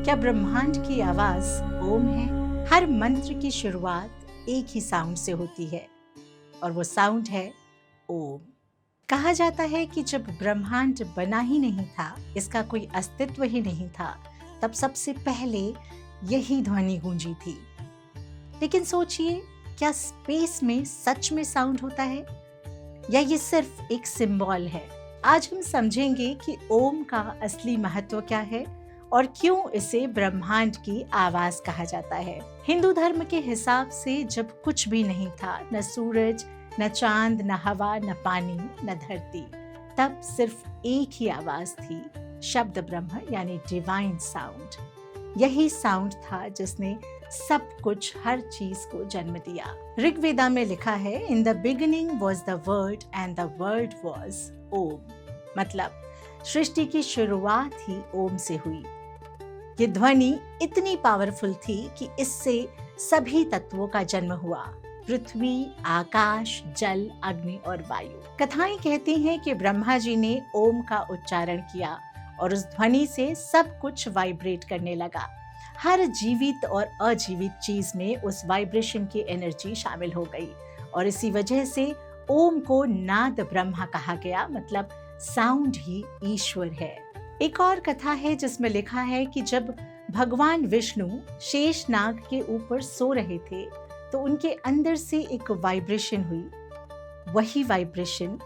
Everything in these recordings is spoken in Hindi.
क्या ब्रह्मांड की आवाज ओम है? हर मंत्र की शुरुआत एक ही साउंड से होती है और वो साउंड है ओम। कहा जाता है कि जब ब्रह्मांड बना ही नहीं था, इसका कोई अस्तित्व ही नहीं था, तब सबसे पहले यही ध्वनि गूंजी थी। लेकिन सोचिए, क्या स्पेस में सच में साउंड होता है या ये सिर्फ एक सिंबल है? आज हम समझेंगे कि ओम का असली महत्व क्या है और क्यों इसे ब्रह्मांड की आवाज कहा जाता है। हिंदू धर्म के हिसाब से जब कुछ भी नहीं था, न सूरज, न चांद, न हवा, न पानी, न धरती, तब सिर्फ एक ही आवाज थी, शब्द ब्रह्म यानी डिवाइन साउंड। यही साउंड था जिसने सब कुछ, हर चीज को जन्म दिया। ऋग्वेदा में लिखा है, in the beginning was the word and the word was Om. मतलब सृष्टि की शुरुआत ही ओम से हुई। ये ध्वनि इतनी पावरफुल थी कि इससे सभी तत्वों का जन्म हुआ, पृथ्वी, आकाश, जल, अग्नि और वायु। कथाएं कहती हैं कि ब्रह्मा जी ने ओम का उच्चारण किया और उस ध्वनि से सब कुछ वाइब्रेट करने लगा। हर जीवित और अजीवित चीज में उस वाइब्रेशन की एनर्जी शामिल हो गई और इसी वजह से ओम को नाद ब्रह्मा कहा गया। मतलब साउंड ही ईश्वर है। एक और कथा है जिसमें लिखा है कि जब भगवान विष्णु शेषनाग के ऊपर सो रहे थे तो उनके अंदर से एक वाइब्रेशन हुई, वही वाइब्रेशन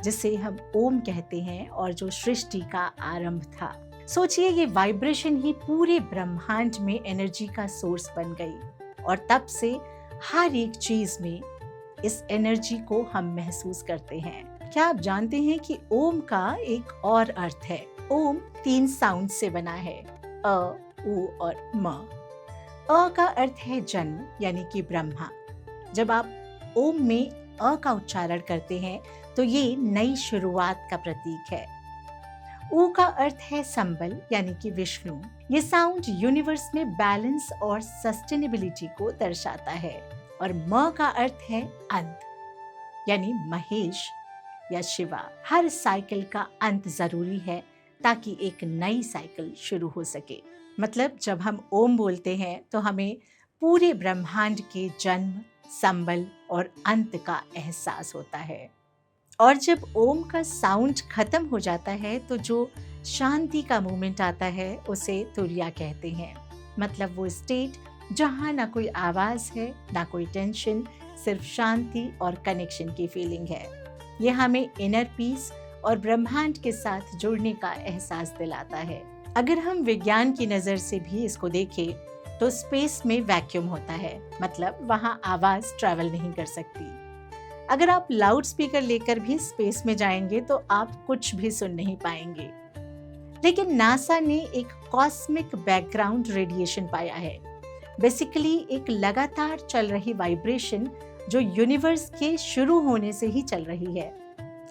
जिसे हम ओम कहते हैं और जो सृष्टि का आरंभ था। सोचिए, ये वाइब्रेशन ही पूरे ब्रह्मांड में एनर्जी का सोर्स बन गई और तब से हर एक चीज में इस एनर्जी को हम महसूस करते हैं। क्या आप जानते हैं कि ओम का एक और अर्थ है? ओम 3 साउंड से बना है, अ, उ और म। अ का अर्थ है जन्म यानी कि ब्रह्मा। जब आप ओम में अ का उच्चारण करते हैं तो ये नई शुरुआत का प्रतीक है। उ का अर्थ है संबल यानी कि विष्णु। ये साउंड यूनिवर्स में बैलेंस और सस्टेनेबिलिटी को दर्शाता है। और म का अर्थ है अंत यानी महेश या शिवा। हर साइकिल का अंत जरूरी है ताकि एक नई साइकिल शुरू हो सके। मतलब जब हम ओम बोलते हैं तो हमें पूरे ब्रह्मांड के जन्म, संबल और अंत का एहसास होता है। और जब ओम का साउंड खत्म हो जाता है तो जो शांति का मोमेंट आता है उसे तुरिया कहते हैं। मतलब वो स्टेट जहाँ ना कोई आवाज है, ना कोई टेंशन, सिर्फ शांति और कनेक्शन की फीलिंग है। ये हमें इनर पीस और ब्रह्मांड के साथ जुड़ने का एहसास दिलाता है। अगर हम विज्ञान की नजर से भी इसको देखें तो स्पेस में वैक्यूम होता है, मतलब वहाँ आवाज ट्रैवल नहीं कर सकती। अगर आप लाउड स्पीकर लेकर भी स्पेस में जाएंगे तो आप कुछ भी सुन नहीं पाएंगे। लेकिन नासा ने एक कॉस्मिक बैकग्राउंड रेडिएशन पाया है। बेसिकली एक लगातार चल रही वाइब्रेशन जो यूनिवर्स के शुरू होने से ही चल रही है।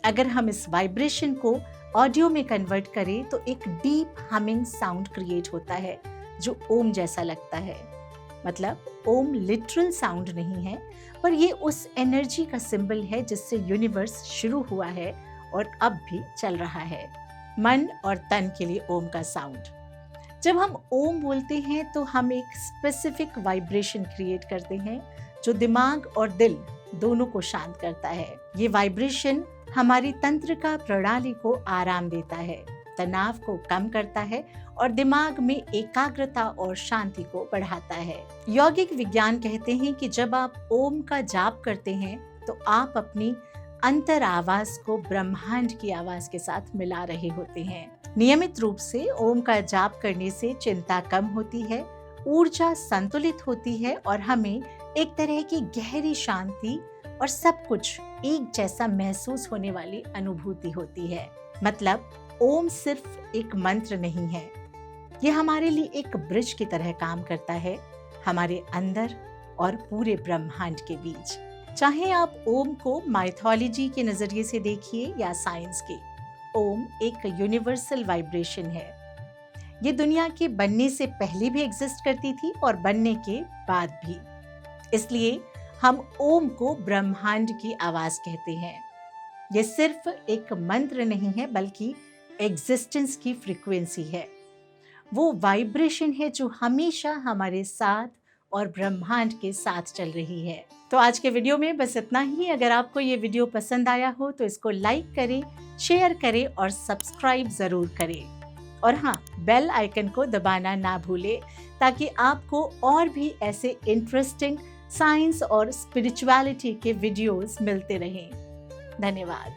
अगर हम इस वाइब्रेशन को ऑडियो में कन्वर्ट करें तो एक डीप हमिंग साउंड क्रिएट होता है जो ओम जैसा लगता है। मतलब ओम लिटरल साउंड नहीं है, पर ये उस एनर्जी का सिंबल है जिससे यूनिवर्स शुरू हुआ है और अब भी चल रहा है। मन और तन के लिए ओम का साउंड। जब हम ओम बोलते हैं तो हम एक स्पेसिफिक वाइब्रेशन क्रिएट करते हैं जो दिमाग और दिल दोनों को शांत करता है। ये वाइब्रेशन हमारी तंत्रिका प्रणाली को आराम देता है, तनाव को कम करता है और दिमाग में एकाग्रता और शांति को बढ़ाता है। यौगिक विज्ञान कहते हैं कि जब आप ओम का जाप करते हैं तो आप अपनी अंतर आवाज को ब्रह्मांड की आवाज के साथ मिला रहे होते हैं। नियमित रूप से ओम का जाप करने से चिंता कम होती है, ऊर्जा संतुलित होती है और हमें एक तरह की गहरी शांति और सब कुछ एक जैसा महसूस होने वाली अनुभूति होती है। मतलब ओम सिर्फ एक मंत्र नहीं है, ये हमारे लिए एक ब्रिज की तरह काम करता है, हमारे अंदर और पूरे ब्रह्मांड के बीच। चाहे आप ओम को माइथोलॉजी के नजरिए से देखिए या साइंस के, ओम एक यूनिवर्सल वाइब्रेशन है। ये दुनिया के बनने से पहले भी एग्जिस्ट करती थी और बनने के बाद भी। इसलिए हम ओम को ब्रह्मांड की आवाज कहते हैं। ये सिर्फ एक मंत्र नहीं है बल्कि एग्जिस्टेंस की फ्रीक्वेंसी है। वो वाइब्रेशन है जो हमेशा हमारे साथ और ब्रह्मांड के साथ चल रही है। तो आज के वीडियो में बस इतना ही। अगर आपको ये वीडियो पसंद आया हो तो इसको लाइक करें, शेयर करें और सब्सक्राइब ज़रूर करें। और हाँ, बेल आइकन को दबाना ना भूलें ताकि आपको और भी ऐसे इंटरेस्टिंग साइंस और स्पिरिचुअलिटी के वीडियोस मिलते रहें। धन्यवाद।